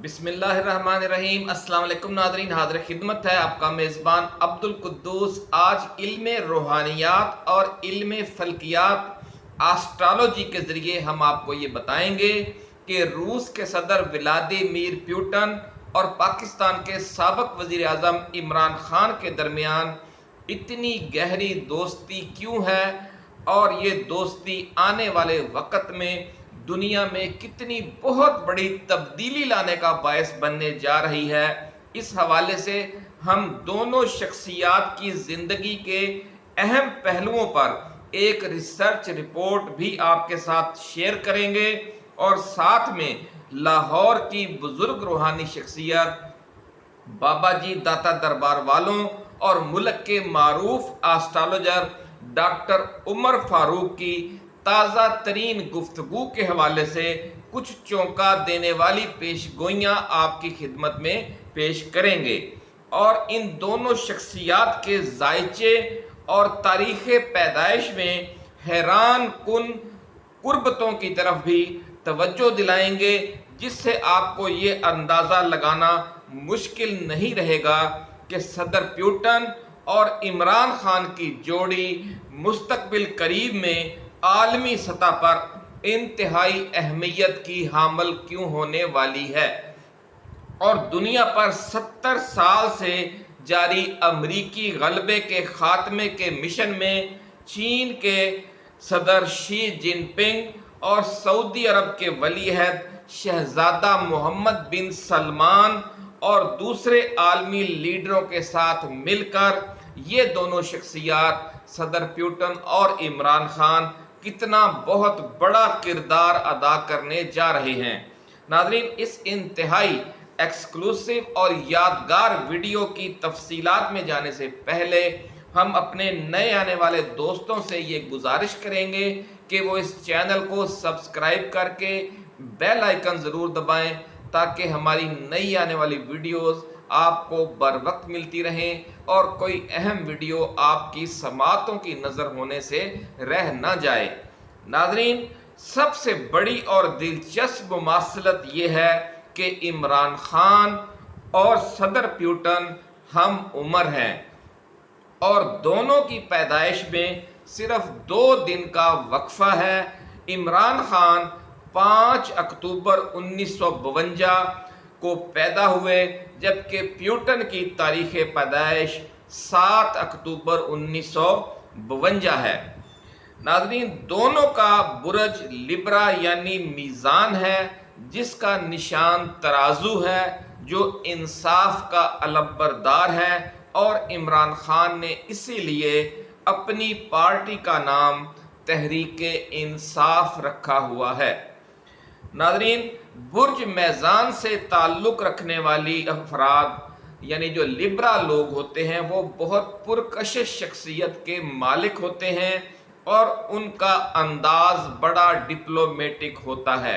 बिस्मिल्लाहिर्रहमानिर्रहीम। अस्सलाम वालेकुम नाज़रीन, हाज़िर खिदमत है आपका मेज़बान अब्दुल कुद्दूस। आज इल्म रूहानियात और इल्म फल्कियात एस्ट्रोलॉजी के ज़रिए हम आपको ये बताएंगे कि रूस के सदर व्लादिमीर पुतिन और पाकिस्तान के साबिक़ वज़ीर आज़म इमरान खान के दरमियान इतनी गहरी दोस्ती क्यों है और ये दोस्ती आने वाले वक़्त में दुनिया में कितनी बहुत बड़ी तब्दीली लाने का बायस बनने जा रही है। इस हवाले से हम दोनों शख्सियात की ज़िंदगी के अहम पहलुओं पर एक रिसर्च रिपोर्ट भी आपके साथ शेयर करेंगे और साथ में लाहौर की बुज़ुर्ग रूहानी शख्सियत बाबा जी दाता दरबार वालों और मुल्क के मारूफ एस्ट्रोलॉजर डॉक्टर उमर फारूक की ताज़ा तरीन गुफ्तगू के हवाले से कुछ चौंका देने वाली पेशगोइयाँ आपकी खिदमत में पेश करेंगे और इन दोनों शख्सियात के जायचे और तारीख़ पैदाइश में हैरान कुन कुर्बतों की तरफ भी तवज्जो दिलाएंगे, जिससे आपको ये अंदाज़ा लगाना मुश्किल नहीं रहेगा कि सदर पुतिन और इमरान खान की जोड़ी मुस्तकबिल करीब में आलमी सतह पर इंतहाई अहमियत की हामिल क्यों होने वाली है। और दुनिया पर 70 साल से जारी अमरीकी गलबे के खात्मे के मिशन में चीन के सदर शी जिनपिंग और सऊदी अरब के वलीअहद शहजादा मोहम्मद बिन सलमान और दूसरे आलमी लीडरों के साथ मिलकर ये दोनों शख्सियात सदर पुतिन और इमरान खान कितना बहुत बड़ा किरदार अदा करने जा रहे हैं। नाज़रीन, इस इंतहाई एक्सक्लूसिव और यादगार वीडियो की तफसीलात में जाने से पहले हम अपने नए आने वाले दोस्तों से ये गुजारिश करेंगे कि वो इस चैनल को सब्सक्राइब करके बेल आइकन ज़रूर दबाएं ताकि हमारी नई आने वाली वीडियोस आपको बर वक्त मिलती रहें और कोई अहम वीडियो आपकी समातों की नज़र होने से रह न जाए। नाज़रीन, सबसे बड़ी और दिलचस्प मुमासलत ये है कि इमरान खान और सदर पुतिन हम उम्र हैं और दोनों की पैदाइश में सिर्फ 2 दिन का वक्फा है। इमरान खान 5 अक्टूबर 1952 को पैदा हुए, जबकि पुतिन की तारीख़ पैदाइश 7 अक्टूबर 1952 है। नाज़रीन, दोनों का बुरज लिब्रा यानी मीज़ान है, जिसका निशान तराजू है जो इंसाफ का अलंबरदार है और इमरान खान ने इसीलिए अपनी पार्टी का नाम तहरीके इंसाफ रखा हुआ है। नाज़रीन, बुर्ज मैज़ान से ताल्लुक़ रखने वाली अफराद यानी जो लिब्रा लोग होते हैं वो बहुत पुरकशिश शख्सियत के मालिक होते हैं और उनका अंदाज़ बड़ा डिप्लोमेटिक होता है।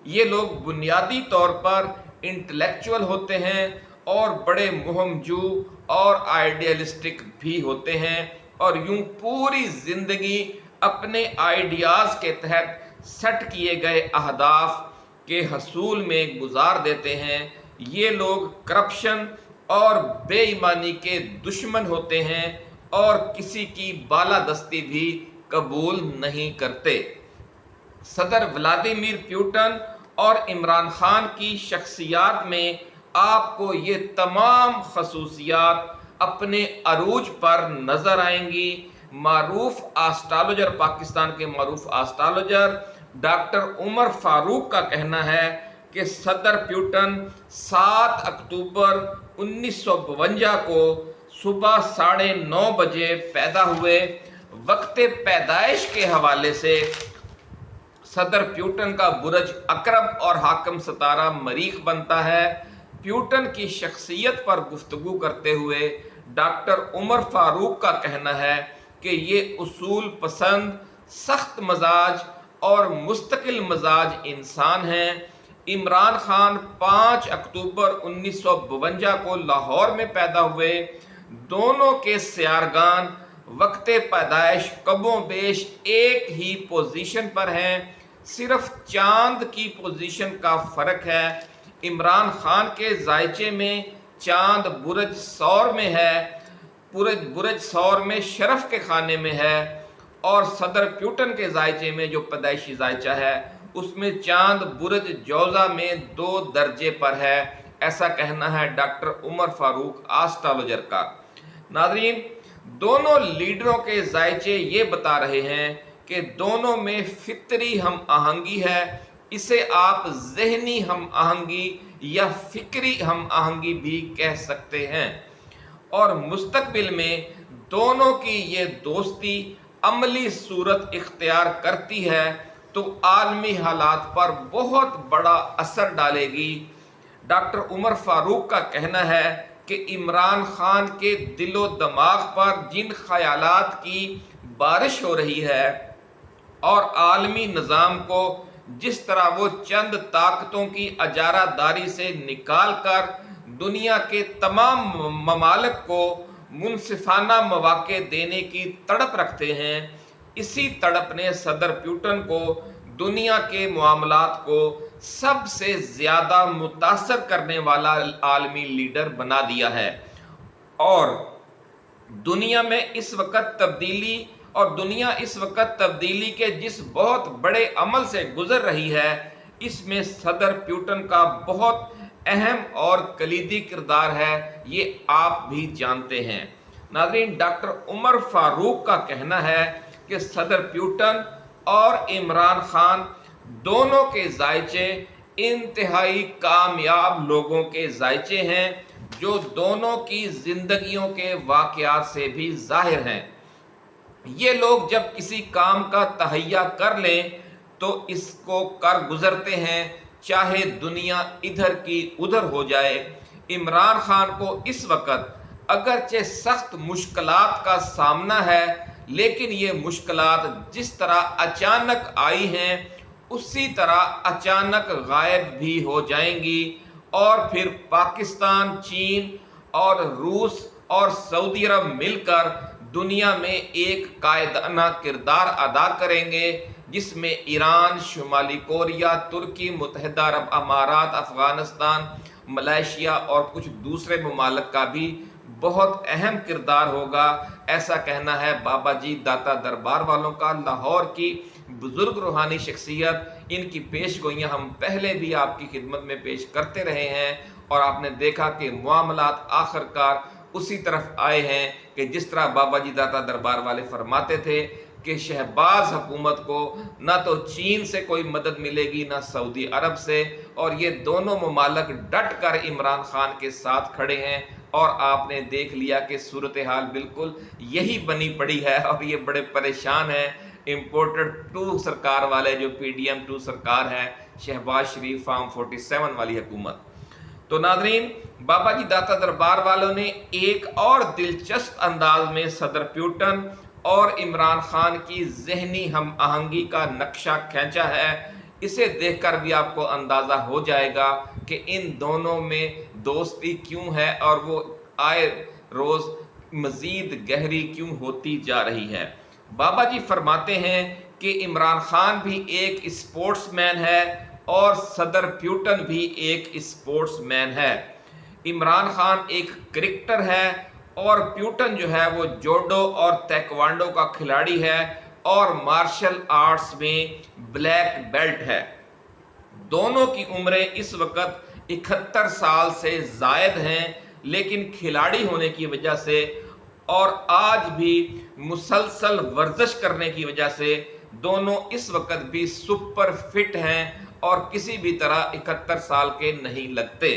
ये लोग बुनियादी तौर पर इंटेलेक्चुअल होते हैं और बड़े मुहमजू और आइडियलिस्टिक भी होते हैं और यूं पूरी ज़िंदगी अपने आइडियाज़ के तहत सेट किए गए अहदाफ के हसूल में गुजार देते हैं। ये लोग करप्शन और बेईमानी के दुश्मन होते हैं और किसी की बालादस्ती भी कबूल नहीं करते। सदर व्लादिमीर पुतिन और इमरान खान की शख्सियात में आपको ये तमाम खसूसियात अपने अरूज पर नज़र आएंगी। मारूफ एस्ट्रोलॉजर, पाकिस्तान के मारूफ एस्ट्रोलॉजर डॉक्टर उमर फारूक का कहना है कि सदर पुतिन 7 अक्टूबर 1952 को सुबह 9:30 बजे पैदा हुए। वक्त पैदाइश के हवाले से सदर पुतिन का बुरज अकरब और हाकम सितारा मरीख बनता है। पुतिन की शख्सियत पर गुफ्तगू करते हुए डॉक्टर उमर फारूक का कहना है कि ये उसूल पसंद, सख्त मजाज और मुस्तकिल मजाज इंसान हैं। इमरान खान 5 अक्टूबर 1952 को लाहौर में पैदा हुए। दोनों के सियारगान वक्त पैदाइश कबों बेश एक ही पोजीशन पर हैं, सिर्फ चांद की पोजीशन का फ़र्क है। इमरान खान के जायचे में चांद बुरज सौर में है, बुरज सौर में शरफ के खाने में है, और सदर प्यूटन के जायचे में जो पैदाइशी जायचा है उसमें चांद बुरज जौजा में 2 दर्जे पर है। ऐसा कहना है डॉक्टर उमर फारूक एस्ट्रोलॉजर का। नाज़रीन, दोनों लीडरों के जायचे ये बता रहे हैं कि दोनों में फितरी हम आहंगी है। इसे आप ज़हनी हम आहंगी या फिक्री हम आहंगी भी कह सकते हैं, और मुस्तकबिल में दोनों की ये दोस्ती अमली सूरत इख्तियार करती है तो आलमी हालात पर बहुत बड़ा असर डालेगी। डॉक्टर उमर फारूक का कहना है कि इमरान खान के दिलो दिमाग पर जिन ख्यालात की बारिश हो रही है और आलमी निज़ाम को जिस तरह वो चंद ताकतों की अजारादारी से निकाल कर दुनिया के तमाम ममालिक को मुनसिफाना मौक़े देने की तड़प रखते हैं, इसी तड़प ने सदर प्यूटन को दुनिया के मामलात को सबसे ज़्यादा मुतासर करने वाला आलमी लीडर बना दिया है। और दुनिया इस वक्त तब्दीली के जिस बहुत बड़े अमल से गुजर रही है, इसमें सदर प्यूटन का बहुत अहम और कलीदी किरदार है, ये आप भी जानते हैं। नाज़रीन, डॉक्टर उमर फारूक का कहना है कि सदर प्यूटन और इमरान खान दोनों के जायचे इंतहाई कामयाब लोगों के जायचे हैं, जो दोनों की ज़िंदगियों के वाक़यात से भी ज़ाहिर हैं। ये लोग जब किसी काम का तहैया कर लें तो इसको कर गुजरते हैं, चाहे दुनिया इधर की उधर हो जाए। इमरान खान को इस वक्त अगरचे सख्त मुश्किलात का सामना है, लेकिन ये मुश्किलात जिस तरह अचानक आई हैं उसी तरह अचानक गायब भी हो जाएंगी, और फिर पाकिस्तान, चीन और रूस और सऊदी अरब मिलकर दुनिया में एक कायदाना किरदार अदा करेंगे, जिसमें ईरान, शुमाली कोरिया, तुर्की, मुत्तहिदा अरब अमारात, अफ़गानिस्तान, मलेशिया और कुछ दूसरे ममालिक का भी बहुत अहम किरदार होगा। ऐसा कहना है बाबा जी दाता दरबार वालों का, लाहौर की बुज़ुर्ग रूहानी शख्सियत। इनकी पेश गोइयाँ हम पहले भी आपकी खिदमत में पेश करते रहे हैं, और आपने देखा कि मामलात आखिरकार उसी तरफ आए हैं कि जिस तरह बाबा जी दाता दरबार वाले फरमाते थे कि शहबाज हुकूमत को ना तो चीन से कोई मदद मिलेगी ना सऊदी अरब से, और ये दोनों ममालिक डट कर इमरान खान के साथ खड़े हैं। और आपने देख लिया कि सूरत हाल बिल्कुल यही बनी पड़ी है, और ये बड़े परेशान हैं इम्पोर्टेड 2 सरकार वाले, जो PDM 2 सरकार है, शहबाज शरीफ फार्म 47 वाली हुकूमत। तो नाज़रीन, बाबा जी दाता दरबार वालों ने एक और दिलचस्प अंदाज में सदर प्यूटन और इमरान खान की ज़हनी हम आहंगी का नक्शा खींचा है। इसे देखकर भी आपको अंदाज़ा हो जाएगा कि इन दोनों में दोस्ती क्यों है और वो आए रोज़ मज़ीद गहरी क्यों होती जा रही है। बाबा जी फरमाते हैं कि इमरान खान भी एक स्पोर्ट्समैन है और सदर प्यूटन भी एक स्पोर्ट्समैन है। इमरान खान एक क्रिकेटर है और प्यूटन जो है वो जोडो और ताइक्वांडो का खिलाड़ी है और मार्शल आर्ट्स में ब्लैक बेल्ट है। दोनों की उम्रें इस वक्त 71 साल से ज़ायद हैं, लेकिन खिलाड़ी होने की वजह से और आज भी मुसलसल वर्जिश करने की वजह से दोनों इस वक्त भी सुपर फिट हैं और किसी भी तरह 71 साल के नहीं लगते।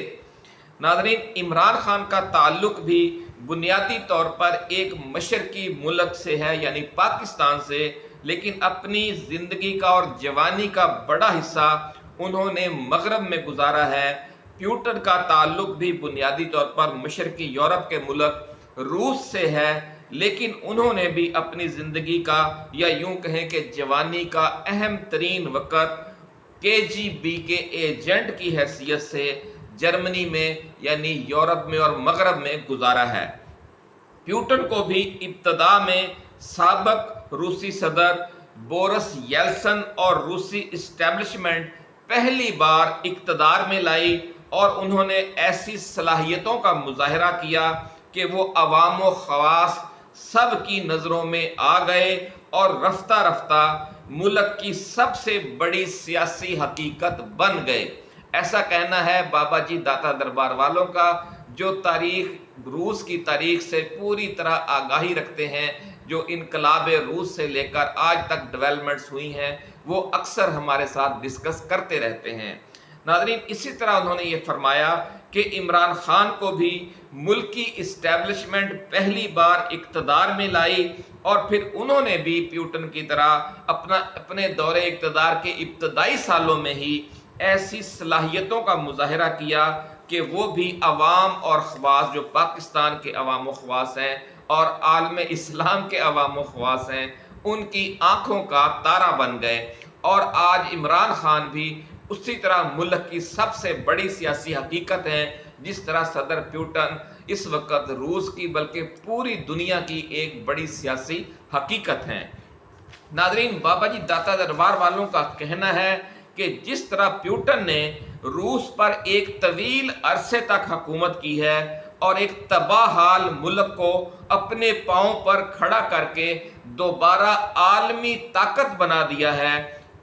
नाज़रीन, इमरान खान का ताल्लुक भी बुनियादी तौर पर एक मशरकी मुल्क से है, यानी पाकिस्तान से, लेकिन अपनी ज़िंदगी का और जवानी का बड़ा हिस्सा उन्होंने मगरब में गुजारा है। प्यूटन का ताल्लुक भी बुनियादी तौर पर मशरकी यूरोप के मुल्क रूस से है, लेकिन उन्होंने भी अपनी ज़िंदगी का या यूं कहें कि जवानी का अहम तरीन वक़्त KGB के एजेंट की हैसियत से जर्मनी में यानी यूरोप में और मगरब में गुजारा है। प्यूटन को भी इब्तदा में साबक रूसी सदर बोरिस येल्सिन और रूसी इस्टेब्लिशमेंट पहली बार इक़्तिदार में लाई اور انہوں نے ایسی صلاحیتوں کا مظاہرہ کیا کہ وہ عوام و خواص سب کی نظروں میں آ گئے اور رفتہ رفتہ ملک کی سب سے بڑی سیاسی حقیقت بن گئے۔ ایسا کہنا ہے بابا جی داتا دربار والوں کا، جو روس کی تاریخ سے پوری طرح آگاہی رکھتے ہیں، جو انقلاب روس سے لے کر آج تک ڈیولپمنٹس ہوئی ہیں، وہ اکثر ہمارے ساتھ ڈسکس کرتے رہتے ہیں۔ ناظرین، اسی طرح انہوں نے یہ فرمایا کہ عمران خان کو بھی ملکی اسٹیبلشمنٹ پہلی بار اقتدار میں لائی، اور پھر انہوں نے بھی پیوٹن کی طرح اپنے دور اقتدار کے ابتدائی سالوں میں ہی ایسی صلاحیتوں کا مظاہرہ کیا کہ وہ بھی عوام اور خواص، جو پاکستان کے عوام و خواص ہیں اور عالم اسلام کے عوام و خواص ہیں، ان کی آنکھوں کا تارا بن گئے۔ اور آج عمران خان بھی اسی طرح ملک کی سب سے بڑی سیاسی حقیقت ہے، جس طرح صدر پیوٹن اس وقت روس کی بلکہ پوری دنیا کی ایک بڑی سیاسی حقیقت ہیں۔ ناظرین، بابا جی داتا دربار والوں کا کہنا ہے کہ جس طرح پیوٹن نے روس پر ایک طویل عرصے تک حکومت کی ہے اور ایک تباہ حال ملک کو اپنے پاؤں پر کھڑا کر کے دوبارہ عالمی طاقت بنا دیا ہے،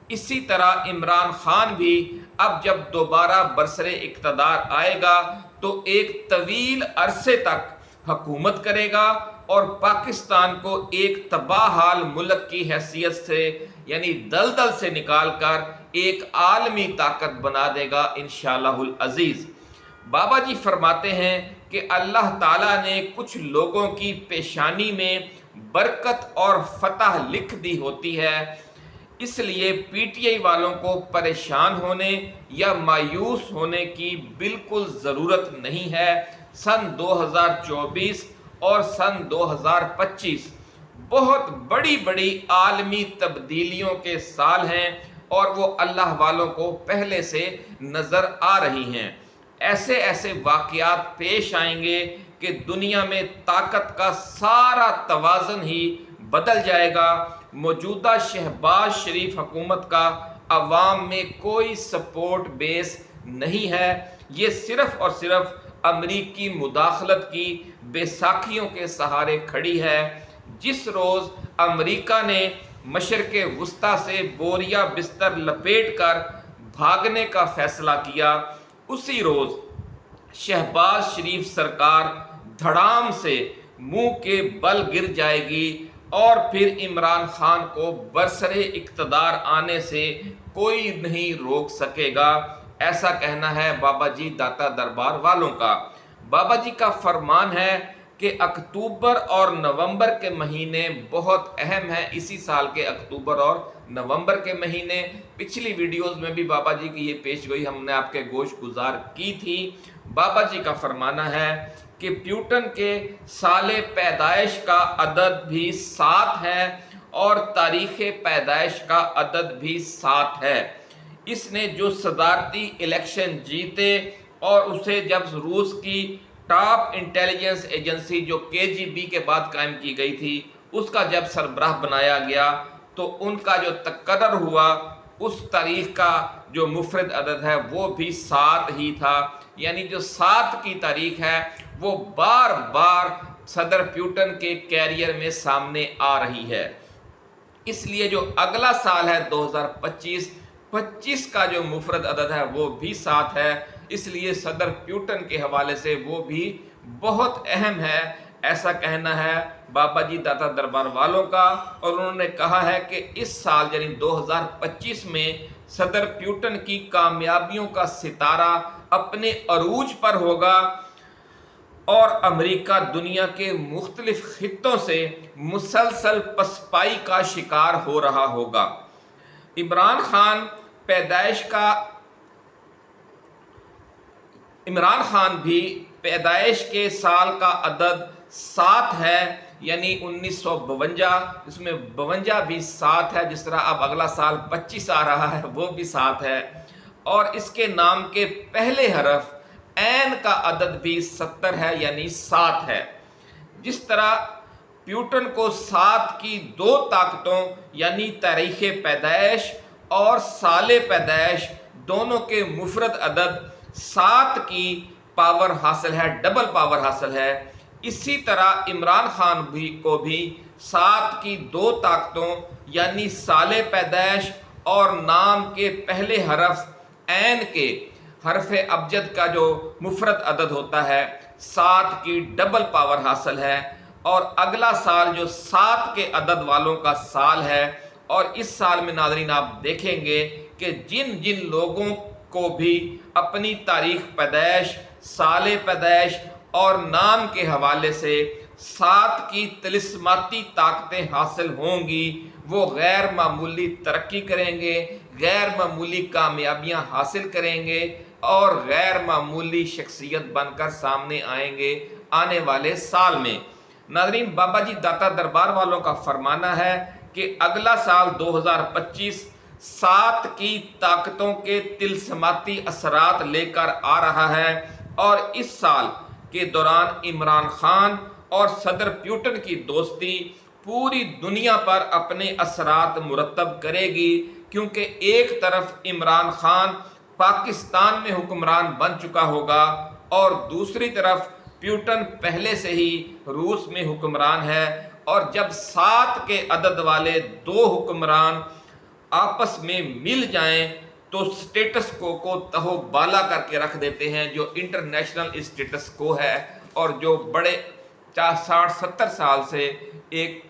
اسی طرح عمران خان بھی اب جب دوبارہ برسر اقتدار آئے گا تو ایک طویل عرصے تک حکومت کرے گا اور پاکستان کو ایک تباہ حال ملک کی حیثیت سے، یعنی دلدل سے نکال کر ایک عالمی طاقت بنا دے گا انشاءاللہ العزیز۔ بابا جی فرماتے ہیں کہ اللہ تعالیٰ نے کچھ لوگوں کی پیشانی میں برکت اور فتح لکھ دی ہوتی ہے، اس لیے پی ٹی آئی والوں کو پریشان ہونے یا مایوس ہونے کی بالکل ضرورت نہیں ہے۔ سن 2024 اور سن 2025 بہت بڑی بڑی عالمی تبدیلیوں کے سال ہیں اور وہ اللہ والوں کو پہلے سے نظر آ رہی ہیں۔ ایسے ایسے واقعات پیش آئیں گے کہ دنیا میں طاقت کا سارا توازن ہی بدل جائے گا۔ موجودہ شہباز شریف حکومت کا عوام میں کوئی سپورٹ بیس نہیں ہے، یہ صرف اور صرف امریکی مداخلت کی بیساکھیوں کے سہارے کھڑی ہے۔ جس روز امریکہ نے مشرق وسطی سے بوریا بستر لپیٹ کر بھاگنے کا فیصلہ کیا، اسی روز شہباز شریف سرکار دھڑام سے منہ کے بل گر جائے گی اور پھر عمران خان کو برسر اقتدار آنے سے کوئی نہیں روک سکے گا۔ ایسا کہنا ہے بابا جی داتا دربار والوں کا۔ بابا جی کا فرمان ہے کہ اکتوبر اور نومبر کے مہینے بہت اہم ہیں۔ اسی سال کے اکتوبر اور نومبر کے مہینے، پچھلی ویڈیوز میں بھی بابا جی کی یہ پیش گوئی ہم نے آپ کے گوش گزار کی تھی۔ بابا جی کا فرمانا ہے کہ پیوٹن کے سال پیدائش کا عدد بھی 7 ہے اور تاریخ پیدائش کا عدد بھی 7 ہے۔ اس نے جو صدارتی الیکشن جیتے اور اسے جب روس کی ٹاپ انٹیلیجنس ایجنسی جو KGB کے بعد قائم کی گئی تھی، اس کا جب سربراہ بنایا گیا تو ان کا جو تقرر ہوا، اس تاریخ کا جو مفرد عدد ہے وہ بھی 7 ہی تھا، یعنی جو 7 کی تاریخ ہے وہ بار بار صدر پیوٹن کے کیریئر میں سامنے آ رہی ہے۔ اس لیے جو اگلا سال ہے 2025 کا جو مفرد عدد ہے وہ بھی 7 ہے، اس لیے صدر پیوٹن کے حوالے سے وہ بھی بہت اہم ہے۔ ایسا کہنا ہے بابا جی داتا دربار والوں کا، اور انہوں نے کہا ہے کہ اس سال یعنی 2025 میں صدر پیوٹن کی کامیابیوں کا ستارہ اپنے عروج پر ہوگا اور امریکہ دنیا کے مختلف خطوں سے مسلسل پسپائی کا شکار ہو رہا ہوگا۔ عمران خان بھی پیدائش کے سال کا عدد 7 ہے، یعنی 1952، اس میں 52 بھی 7 ہے، جس طرح اب اگلا سال 25 آ رہا ہے وہ بھی 7 ہے، اور اس کے نام کے پہلے حرف عین کا عدد بھی 70 ہے، یعنی 7 ہے۔ جس طرح پیوٹن کو 7 کی 2 طاقتوں یعنی تاریخ پیدائش اور سال پیدائش دونوں کے مفرد عدد 7 की पावर हासिल है, डबल पावर हासिल है। इसी तरह इमरान खान को भी 7 की 2 ताकतों यानी साले पैदाइश और नाम के पहले हरफ ऐन के हरफ अबजद का जो मुफरद अदद होता है 7 की डबल पावर हासिल है। और अगला साल जो 7 के अदद वालों का साल है, और इस साल में नाज़रीन आप देखेंगे कि जिन जिन लोगों को भी अपनी तारीख पैदाइश, साले पैदाइश और नाम के हवाले से 7 की तिलिस्माती ताकतें हासिल होंगी, वो गैर मामूली तरक्की करेंगे, गैर मामूली कामयाबियां हासिल करेंगे और गैर मामूली शख्सियत बनकर सामने आएंगे आने वाले साल में। नाज़रीन, बाबा जी दाता दरबार वालों का फरमाना है कि अगला साल 2025 7 की ताकतों के तिलस्माती असरात लेकर आ रहा है, और इस साल के दौरान इमरान खान और सदर पुतिन की दोस्ती पूरी दुनिया पर अपने असरात मुरतब करेगी, क्योंकि एक तरफ इमरान खान पाकिस्तान में हुक्मरान बन चुका होगा और दूसरी तरफ पुतिन पहले से ही रूस में हुक्मरान है। और जब 7 के अदद वाले 2 हुक्मरान आपस में मिल जाएं तो स्टेटस को तहो बाला करके रख देते हैं, जो इंटरनेशनल स्टेटस को है और जो बड़े 60-70 साल से एक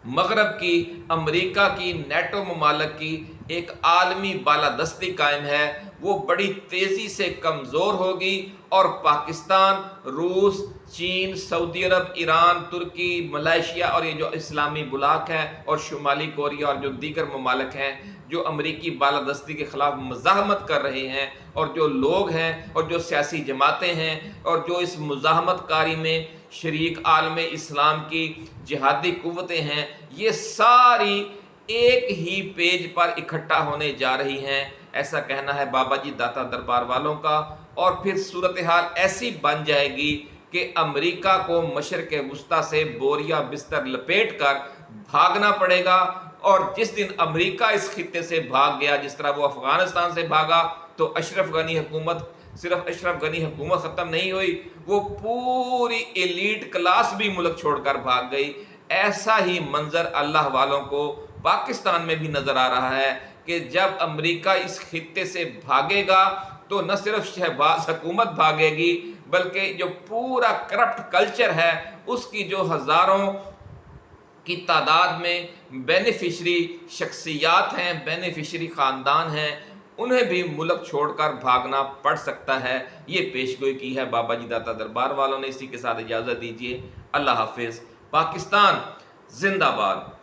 मगरब की, अमेरिका की, नेटो ममालिक की एक आलमी बालादस्ती कायम है, वो बड़ी तेज़ी से कमज़ोर होगी और पाकिस्तान, रूस, चीन, सऊदी अरब, ईरान, तुर्की, मलेशिया और ये जो इस्लामी बुलाक हैं और शुमाली कोरिया और जो दीगर ममालिक हैं जो अमरीकी बालादस्ती के ख़िलाफ़ मुज़ाहमत कर रहे हैं, और जो लोग हैं और जो सियासी जमातें हैं और जो इस मुज़ाहमत कारी में शरीक आलम इस्लाम की जिहादी कुव्वतें हैं, ये सारी एक ही पेज पर इकट्ठा होने जा रही हैं, ऐसा कहना है बाबा जी दाता दरबार वालों का। और फिर सूरत हाल ऐसी बन जाएगी कि अमेरिका को मशरक़ वुस्ता से बोरिया बिस्तर लपेट कर भागना पड़ेगा, और जिस दिन अमेरिका इस खित्ते से भाग गया, जिस तरह वो अफगानिस्तान से भागा, तो अशरफ गनी हुकूमत, सिर्फ अशरफ गनी हुकूमत ख़त्म नहीं हुई, वो पूरी एलीट क्लास भी मुल्क छोड़कर भाग गई। ऐसा ही मंजर अल्लाह वालों को पाकिस्तान में भी नज़र आ रहा है कि जब अमेरिका इस खित्ते से भागेगा तो न सिर्फ शहबाज हुकूमत भागेगी, बल्कि जो पूरा करप्ट कल्चर है उसकी जो हज़ारों की तादाद में बेनिफिशरी शख्सियात हैं, बेनिफिशरी ख़ानदान हैं, उन्हें भी मुल्क छोड़कर भागना पड़ सकता है। ये पेशगोई की है बाबा जी दाता दरबार वालों ने। इसी के साथ इजाज़त दीजिए, अल्लाह हाफिज़। पाकिस्तान जिंदाबाद।